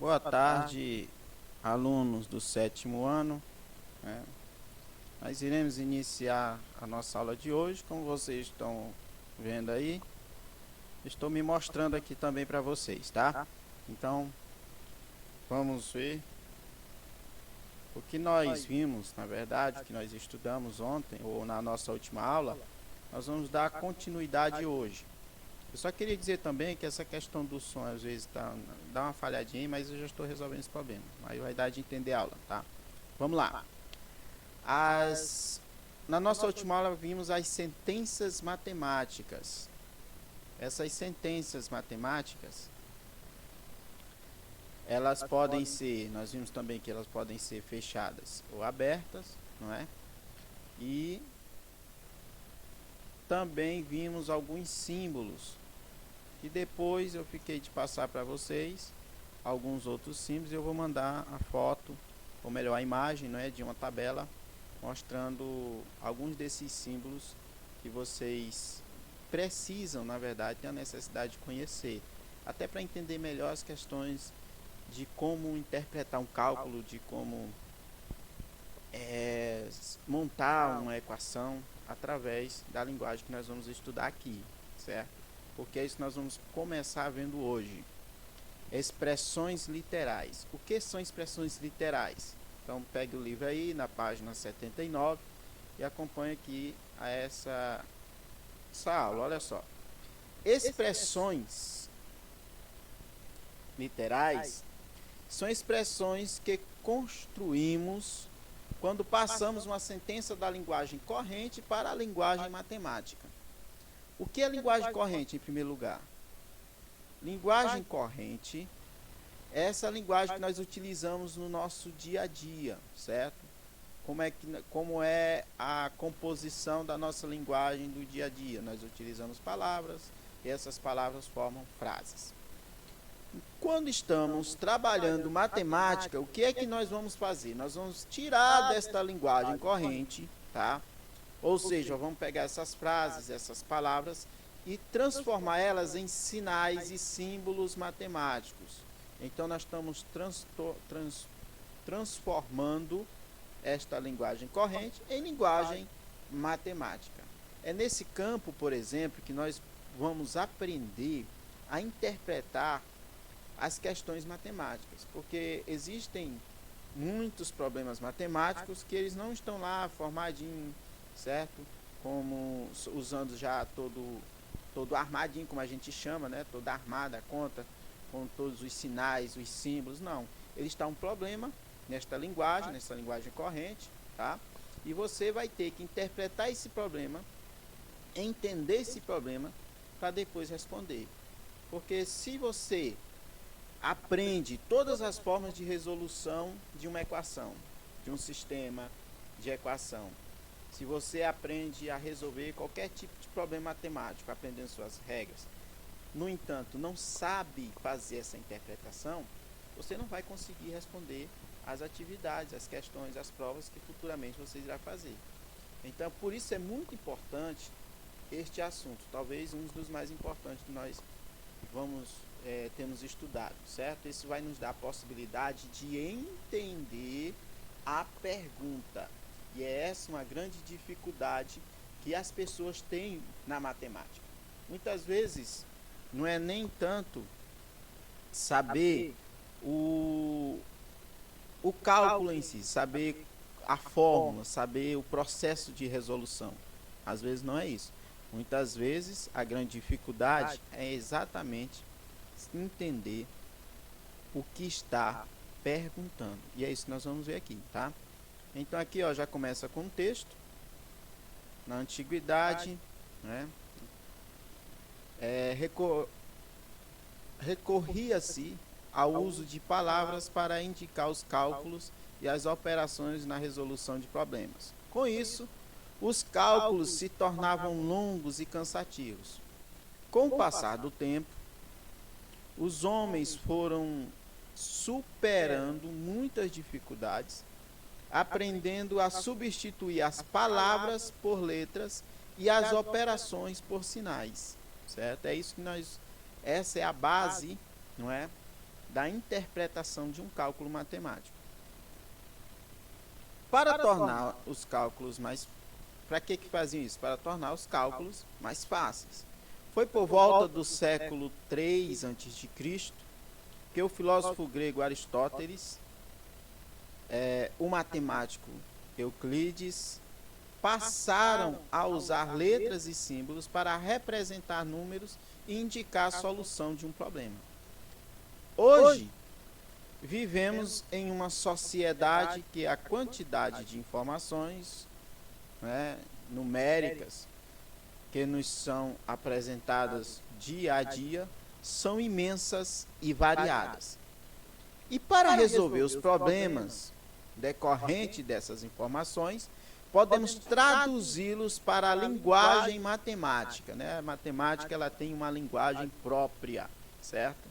Boa tarde, alunos do sétimo ano, né? Nós iremos iniciar a nossa aula de hoje. Como vocês estão vendo aí, estou me mostrando aqui também para vocês, tá? Então, vamos ver o que nós vimos, na verdade, o que nós estudamos ontem, ou na nossa última aula. Nós vamos dar continuidade hoje. Eu só queria dizer também que essa questão do som às vezes dá uma falhadinha, mas eu já estou resolvendo esse problema. Aí vai dar de entender a aula, tá? Vamos lá. Na nossa última aula vimos as sentenças matemáticas. Essas sentenças matemáticas, elas podem ser, nós vimos também que elas podem ser fechadas ou abertas, não é? E também vimos alguns símbolos e depois eu fiquei de passar para vocês alguns outros símbolos. Eu vou mandar a foto, ou melhor, a imagem, né, de uma tabela mostrando alguns desses símbolos que vocês precisam, na verdade, ter a necessidade de conhecer, até para entender melhor as questões de como interpretar um cálculo, de como montar uma equação através da linguagem que nós vamos estudar aqui, certo? Porque é isso que nós vamos começar vendo hoje. Expressões literais. O que são expressões literais? Então, pegue o livro aí na página 79 e acompanhe aqui essa aula. Olha só. Expressões literais são expressões que construímos quando passamos uma sentença da linguagem corrente para a linguagem matemática. O que é linguagem corrente, em primeiro lugar? Linguagem corrente é essa linguagem que nós utilizamos no nosso dia a dia, certo? Como é a composição da nossa linguagem do dia a dia? Nós utilizamos palavras e essas palavras formam frases. Quando estamos trabalhando matemática, o que é que nós vamos fazer? Nós vamos tirar desta linguagem corrente, tá? Ou seja, vamos pegar essas frases, essas palavras e transformar elas em sinais e símbolos matemáticos. Então, nós estamos transformando esta linguagem corrente em linguagem matemática. É nesse campo, por exemplo, que nós vamos aprender a interpretar as questões matemáticas, porque existem muitos problemas matemáticos que eles não estão lá formadinhos, certo? Como usando já todo armadinho, como a gente chama, né? Toda armada a conta, com todos os sinais, os símbolos. Não, ele está um problema nesta linguagem corrente, tá? E você vai ter que interpretar esse problema, entender esse problema, para depois responder. Porque se você aprende todas as formas de resolução de uma equação, de um sistema de equação, se você aprende a resolver qualquer tipo de problema matemático, aprendendo suas regras, no entanto, não sabe fazer essa interpretação, você não vai conseguir responder as atividades, as questões, as provas que futuramente você irá fazer. Então, por isso é muito importante este assunto, talvez um dos mais importantes que nós temos estudado, certo? Isso vai nos dar a possibilidade de entender a pergunta. E é essa uma grande dificuldade que as pessoas têm na matemática. Muitas vezes não é nem tanto saber o cálculo em si, saber a fórmula, saber o processo de resolução. Às vezes não é isso. Muitas vezes a grande dificuldade é exatamente entender o que está perguntando. E é isso que nós vamos ver aqui, tá? Então aqui, ó, já começa com o texto. Na antiguidade, né, recorria-se ao uso de palavras para indicar os cálculos e as operações na resolução de problemas. Com isso, os cálculos se tornavam longos e cansativos. Com o passar do tempo, os homens foram superando muitas dificuldades, aprendendo a substituir as palavras por letras e as operações por sinais, certo? É isso que essa é a base, não é, da interpretação de um cálculo matemático. Para tornar os cálculos mais... Para que faziam isso? Para tornar os cálculos mais fáceis. Foi por volta do século III a.C. que o filósofo grego Aristóteles, o matemático Euclides, passaram a usar letras e símbolos para representar números e indicar a solução de um problema. Hoje, vivemos em uma sociedade que a quantidade de informações, numéricas que nos são apresentadas dia a dia são imensas e variadas. E para resolver os problemas decorrentes dessas informações, podemos traduzi-los para a linguagem matemática, né? A matemática, ela tem uma linguagem própria, certo?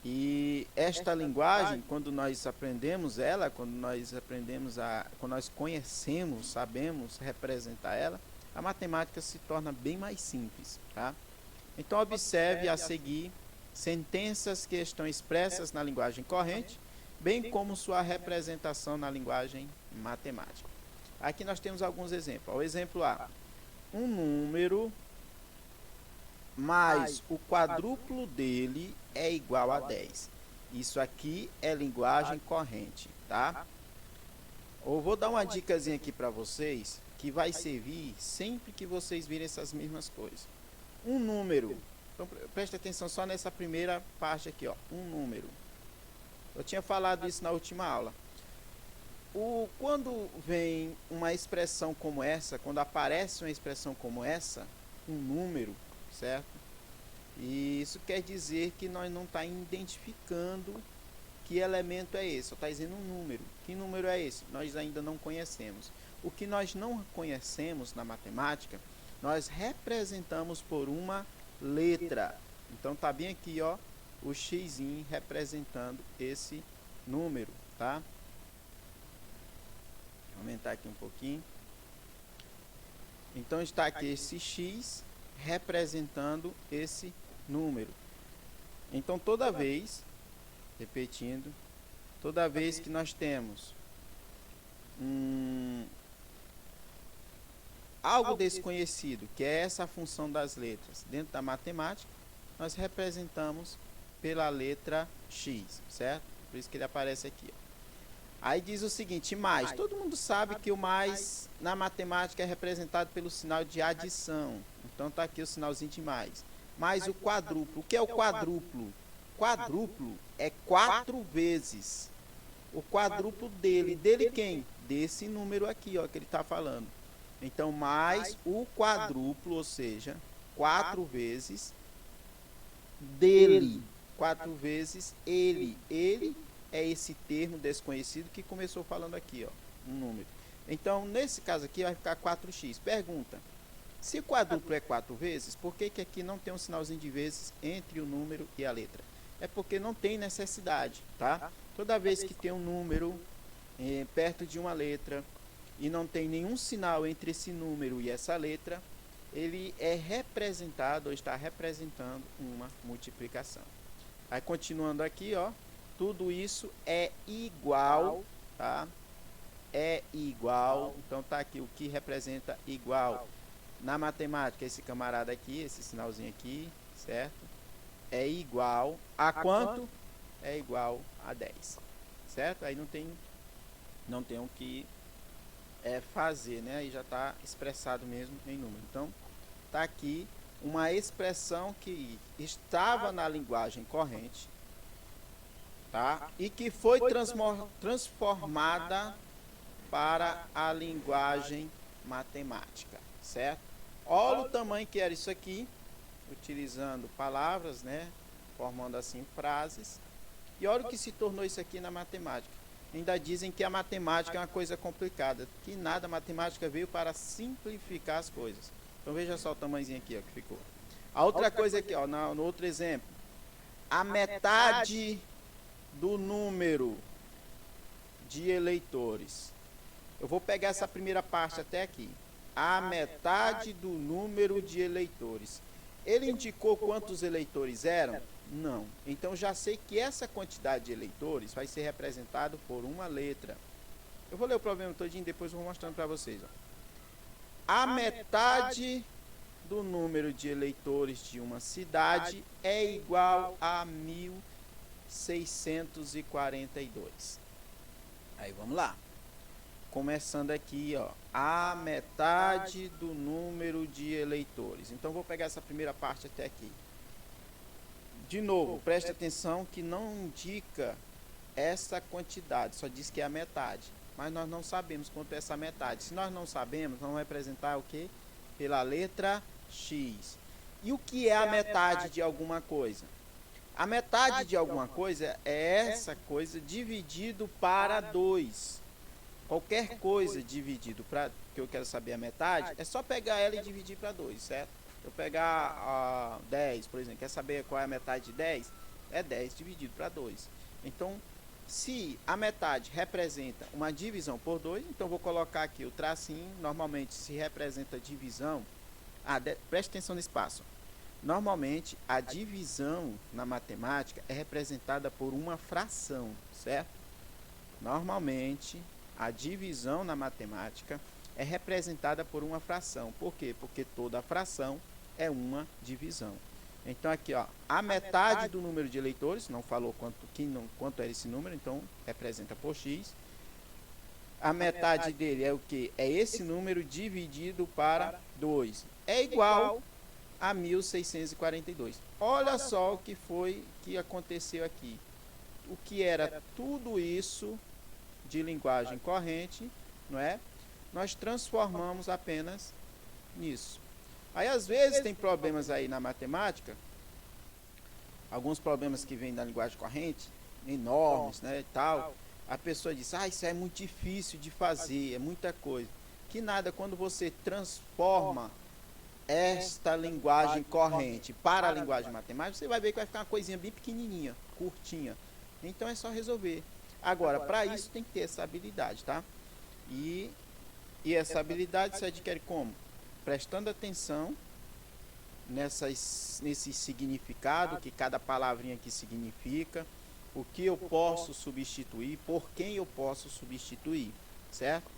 E esta linguagem, quando nós aprendemos ela, quando nós conhecemos, sabemos representar ela, a matemática se torna bem mais simples, tá? Então observe a seguir sentenças que estão expressas na linguagem corrente, bem como sua representação na linguagem matemática. Aqui nós temos alguns exemplos. O exemplo A: um número mais o quadruplo dele é igual a 10. Isso aqui é linguagem corrente, tá? Eu vou dar uma dicasinha aqui para vocês, que vai servir sempre que vocês virem essas mesmas coisas. Um número, então preste atenção só nessa primeira parte aqui, ó, um número. Eu tinha falado isso na última aula. Quando vem uma expressão como essa, quando aparece uma expressão como essa, um número, certo? E isso quer dizer que nós não estamos identificando que elemento é esse, só está dizendo um número. Que número é esse? Nós ainda não conhecemos. O que nós não conhecemos na matemática, nós representamos por uma letra. Então está bem aqui, ó, o x representando esse número, tá? Vou aumentar aqui um pouquinho. Então está aqui esse x representando esse número. Então toda vez, repetindo, toda vez que nós temos algo desconhecido, que é essa função das letras dentro da matemática, nós representamos pela letra x, certo? Por isso que ele aparece aqui, ó. Aí diz o seguinte, mais. Todo mundo sabe que o mais na matemática é representado pelo sinal de adição. Então está aqui o sinalzinho de mais. Mais o quadruplo. O que é o quadruplo? Quadruplo é 4 vezes o quadruplo dele. Dele quem? Desse número aqui, ó, que ele está falando. Então, mais o quadruplo, ou seja, 4 vezes dele. 4 vezes ele. Ele é esse termo desconhecido que começou falando aqui, ó, um número. Então, nesse caso aqui, vai ficar 4x. Pergunta, se o quadruplo é 4 vezes, por que que aqui não tem um sinalzinho de vezes entre o número e a letra? É porque não tem necessidade, tá? Toda vez que tem um número perto de uma letra e não tem nenhum sinal entre esse número e essa letra, ele é representado ou está representando uma multiplicação. Aí, continuando aqui, ó, tudo isso é igual, tá? É igual, então tá aqui o que representa igual. Na matemática, esse camarada aqui, esse sinalzinho aqui, certo? É igual a quanto? É igual a 10, certo? Aí não tem o que fazer, né? Aí já está expressado mesmo em número. Então, tá aqui uma expressão que estava na linguagem corrente, tá? E que foi transformada para a linguagem matemática, certo? Olha o tamanho que era isso aqui, utilizando palavras, né? Formando assim frases. E olha o que se tornou isso aqui na matemática. Ainda dizem que a matemática é uma coisa complicada, que nada, a matemática veio para simplificar as coisas. Então veja só o tamanhozinho aqui, ó, que ficou. A outra coisa aqui, ó, no outro exemplo, a metade do número de eleitores. Eu vou pegar essa primeira parte até aqui. A metade do número de eleitores. Ele indicou quantos eleitores eram? Não. Então já sei que essa quantidade de eleitores vai ser representado por uma letra. Eu vou ler o problema todinho, depois eu vou mostrando para vocês. Ó. A metade do número de eleitores de uma cidade é igual a 1642. Aí vamos lá. Começando aqui, ó, a metade do número de eleitores. Então vou pegar essa primeira parte até aqui. De novo, preste atenção que não indica essa quantidade, só diz que é a metade. Mas nós não sabemos quanto é essa metade. Se nós não sabemos, vamos representar o quê? Pela letra X. E o que é a metade de alguma coisa? A metade de alguma coisa é essa coisa dividido para 2. Qualquer coisa dividido para, que eu quero saber a metade, é só pegar ela e dividir para 2, certo? Eu pegar 10, por exemplo, quer saber qual é a metade de 10? É 10 dividido para 2. Então, se a metade representa uma divisão por 2, então vou colocar aqui o tracinho. Normalmente se representa divisão. Preste atenção no espaço. Normalmente a divisão na matemática é representada por uma fração, certo? Normalmente a divisão na matemática é representada por uma fração. Por quê? Porque toda fração é uma divisão. Então aqui, ó, a metade do número de eleitores, não falou quanto era esse número, então representa por x. A metade dele é o que? É esse número dividido para 2. É igual a 1642. Olha só o que foi que aconteceu aqui. O que era tudo isso de linguagem corrente, não é? Nós transformamos apenas nisso. Aí às vezes tem problemas aí na matemática, alguns problemas que vêm da linguagem corrente, enormes, né, e tal. A pessoa diz: "Ah, isso é muito difícil de fazer, é muita coisa". Que nada, quando você transforma esta linguagem corrente para a linguagem matemática, você vai ver que vai ficar uma coisinha bem pequenininha, curtinha. Então é só resolver. Agora, para isso tem que ter essa habilidade, tá? E essa habilidade se adquire como? Prestando atenção nesse significado que cada palavrinha aqui significa, o que eu posso substituir, por quem eu posso substituir, certo?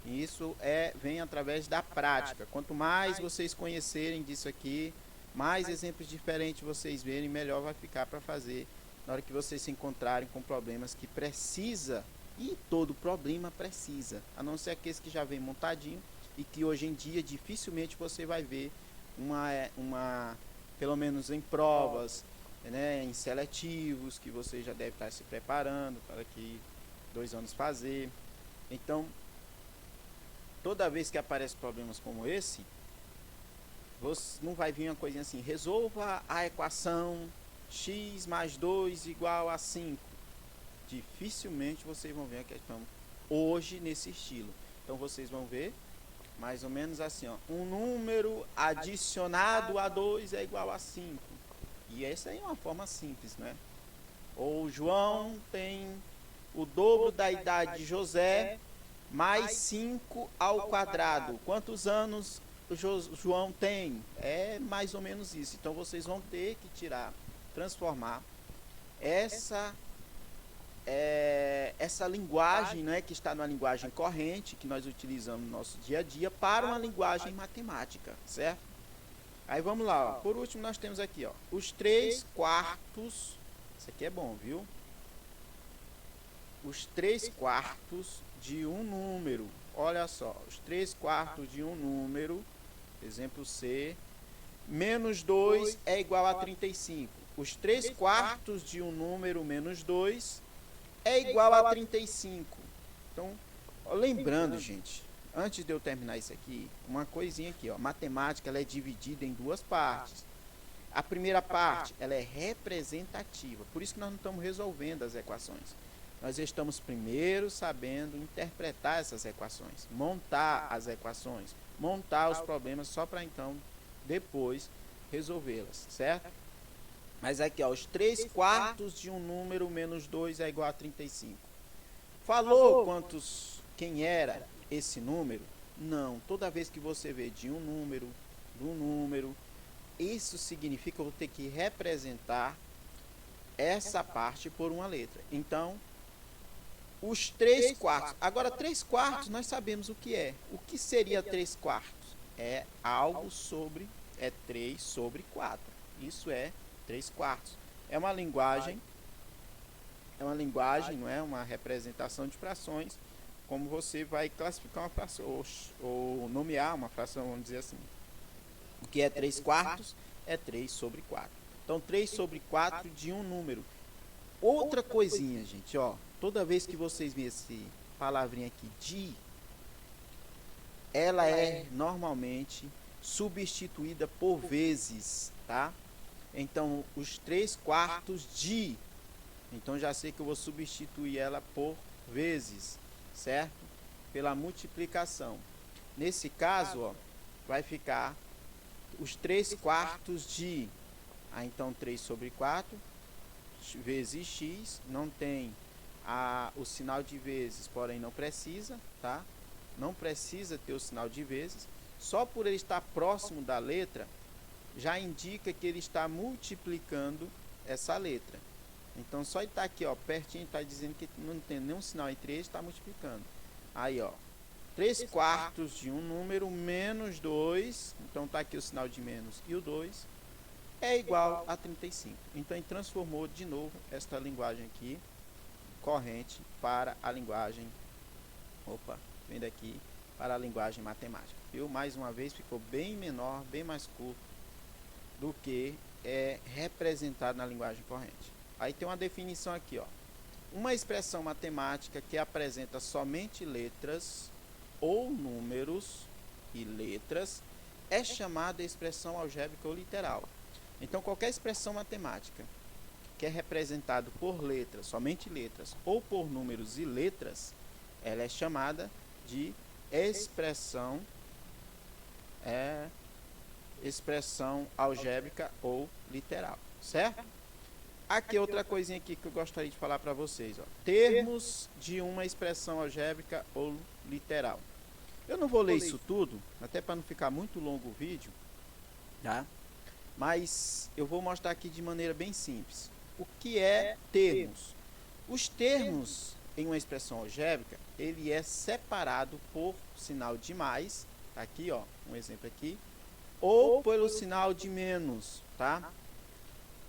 E isso vem através da prática. Quanto mais vocês conhecerem disso aqui, mais exemplos diferentes vocês verem, melhor vai ficar para fazer na hora que vocês se encontrarem com problemas que precisa, e todo problema precisa, a não ser aqueles que já vem montadinho e que hoje em dia dificilmente você vai ver pelo menos em provas, né, em seletivos, que você já deve estar se preparando para daqui 2 anos fazer. Então, toda vez que aparecem problemas como esse, você não vai vir uma coisinha assim: resolva a equação x mais 2 igual a 5. Dificilmente vocês vão ver a questão hoje nesse estilo. Então vocês vão ver mais ou menos assim, ó: um número adicionado a 2 é igual a 5. E essa aí é uma forma simples, né? Ou João tem o dobro da idade de José mais 5 ao quadrado. Quantos anos o João tem? É mais ou menos isso. Então vocês vão ter que transformar essa linguagem, né, que está na linguagem corrente, que nós utilizamos no nosso dia a dia, para uma linguagem matemática, certo? Aí vamos lá, ó. Por último nós temos aqui, ó, os 3/4, isso aqui é bom, viu? Os 3/4 de um número, olha só, os 3/4 de um número, exemplo C, menos 2 é igual a 35. Os 3/4 de um número menos 2 é igual a 35. Então, ó, lembrando, gente, antes de eu terminar isso aqui, uma coisinha aqui, ó, matemática ela é dividida em 2 partes. A primeira parte, ela é representativa, por isso que nós não estamos resolvendo as equações. Nós estamos primeiro sabendo interpretar essas equações, montar as equações, montar os problemas, só para então, depois, resolvê-las, certo? Mas aqui, ó, os 3/4 de um número menos 2 é igual a 35. Falou quem era esse número? Não. Toda vez que você vê de um número, do número, isso significa que eu vou ter que representar essa parte por uma letra. Então, os 3 quartos. Agora, 3 quartos, nós sabemos o que é. O que seria 3 quartos? É algo sobre, é 3 sobre 4. Isso é 3 quartos. É uma linguagem, não é uma representação de frações, como você vai classificar uma fração, ou nomear uma fração, vamos dizer assim. O que é 3 quartos? É 3 sobre 4. Então, 3 sobre 4 de um número. Outra coisinha, gente, ó. Toda vez que vocês veem essa palavrinha aqui, de, ela é normalmente substituída por vezes, tá? Então, os 3 quartos de. Então, já sei que eu vou substituir ela por vezes, certo? Pela multiplicação. Nesse caso, ó, vai ficar os 3 quartos de. Então, 3 sobre 4 vezes x. Não tem o sinal de vezes, porém não precisa, tá? Não precisa ter o sinal de vezes. Só por ele estar próximo da letra, já indica que ele está multiplicando essa letra. Então, só está aqui, ó, pertinho, está dizendo que não tem nenhum sinal entre eles, está multiplicando. Aí, ó, 3 quartos de um número menos 2, então está aqui o sinal de menos e o 2, é igual a 35. Então, ele transformou de novo esta linguagem aqui, corrente, para a linguagem, vem daqui, para a linguagem matemática. Viu? Mais uma vez, ficou bem menor, bem mais curto do que é representado na linguagem corrente. Aí tem uma definição aqui, ó. Uma expressão matemática que apresenta somente letras ou números e letras é chamada expressão algébrica ou literal. Então, qualquer expressão matemática que é representada por letras, somente letras, ou por números e letras, ela é chamada de expressão algébrica ou literal, certo? Aqui outra coisinha aqui que eu gostaria de falar para vocês, ó. Termos de uma expressão algébrica ou literal. Eu não vou ler isso tudo, até para não ficar muito longo o vídeo, tá? Mas eu vou mostrar aqui de maneira bem simples. O que é termos? Os termos em uma expressão algébrica, ele é separado por sinal de mais, tá aqui, ó, um exemplo aqui, ou pelo sinal de menos, tá?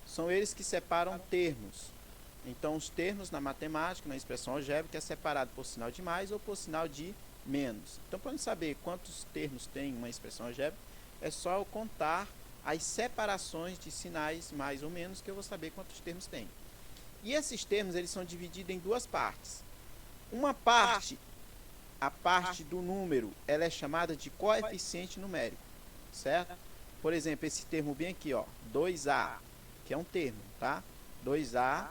São eles que separam termos. Então, os termos na matemática, na expressão algébrica, é separado por sinal de mais ou por sinal de menos. Então, para saber quantos termos tem uma expressão algébrica, é só eu contar as separações de sinais mais ou menos, que eu vou saber quantos termos tem. E esses termos, eles são divididos em duas partes. Uma parte, a parte do número, ela é chamada de coeficiente numérico, certo? Por exemplo, esse termo bem aqui, ó, 2A, que é um termo, tá? 2A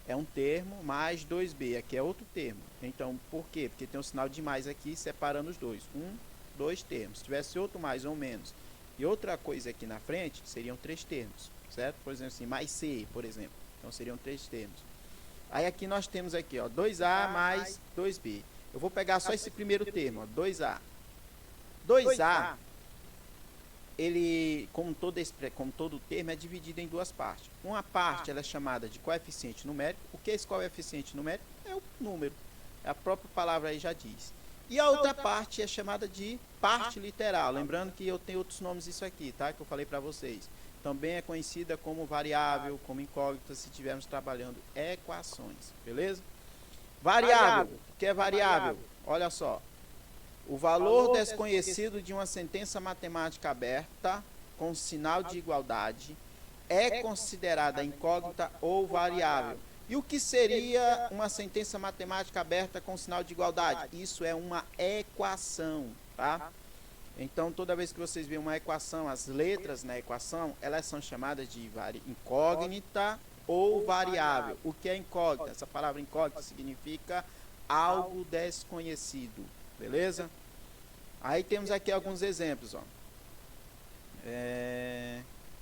é um termo, mais 2B, aqui é outro termo. Então, por quê? Porque tem um sinal de mais aqui separando os dois. 2 termos. Se tivesse outro mais ou menos e outra coisa aqui na frente, seriam 3 termos, certo? Por exemplo, assim, mais C, por exemplo. Então, seriam 3 termos. Aí, aqui nós temos aqui, ó, 2A mais 2B. Eu vou pegar só esse primeiro termo, ó, 2A. 2A, ele, como todo termo, é dividido em duas partes. Uma parte ela é chamada de coeficiente numérico. O que é esse coeficiente numérico? É o número. A própria palavra aí já diz. E a outra parte é chamada de parte literal. Lembrando que eu tenho outros nomes isso aqui, tá? Que eu falei para vocês. Também é conhecida como variável, como incógnita, se estivermos trabalhando equações. Beleza? Variável. O que é variável? Olha só. O valor desconhecido de uma sentença matemática aberta com sinal de igualdade é considerada incógnita ou variável. E o que seria uma sentença matemática aberta com sinal de igualdade? Isso é uma equação, tá? Então, toda vez que vocês veem uma equação, as letras na equação, elas são chamadas de incógnita ou variável. O que é incógnita? Essa palavra incógnita significa algo desconhecido. Beleza? Aí temos aqui alguns exemplos, ó.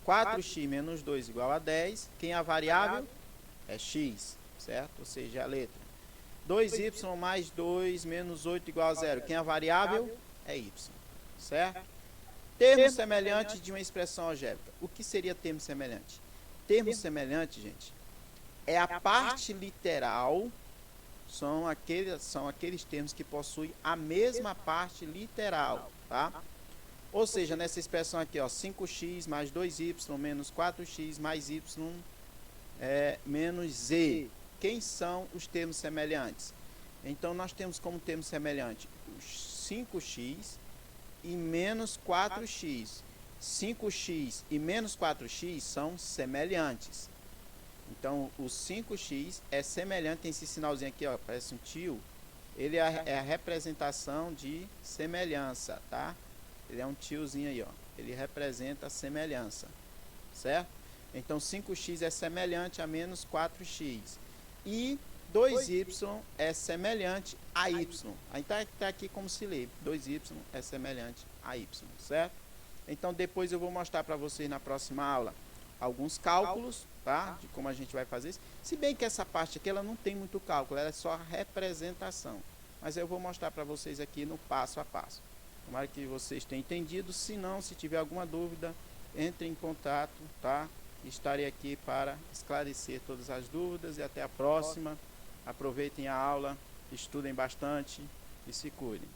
4x menos 2 igual a 10. Quem é a variável? É x, certo? Ou seja, a letra. 2y mais 2 menos 8 igual a 0. Quem é a variável? É y, certo? Termo semelhante de uma expressão algébrica. O que seria termo semelhante? Termo semelhante, gente, é a parte literal, são aqueles termos que possuem a mesma parte literal, tá? Ou seja, nessa expressão aqui, ó, 5x mais 2y menos 4x mais y menos z. Quem são os termos semelhantes? Então, nós temos como termo semelhante os 5x e menos 4x. 5x e menos 4x são semelhantes. Então, o 5x é semelhante, tem esse sinalzinho aqui, ó, parece um tio. Ele é a representação de semelhança, tá? Ele é um tiozinho aí, ó. Ele representa a semelhança, certo? Então, 5x é semelhante a menos 4x. E 2y é semelhante a y. Aí tá aqui como se lê. 2y é semelhante a y, certo? Então, depois eu vou mostrar para vocês na próxima aula alguns cálculos, tá? De como a gente vai fazer isso. Se bem que essa parte aqui, ela não tem muito cálculo, ela é só a representação. Mas eu vou mostrar para vocês aqui no passo a passo. Tomara que vocês tenham entendido. Se não, se tiver alguma dúvida, entre em contato, tá? Estarei aqui para esclarecer todas as dúvidas e até a próxima. Aproveitem a aula, estudem bastante e se cuidem.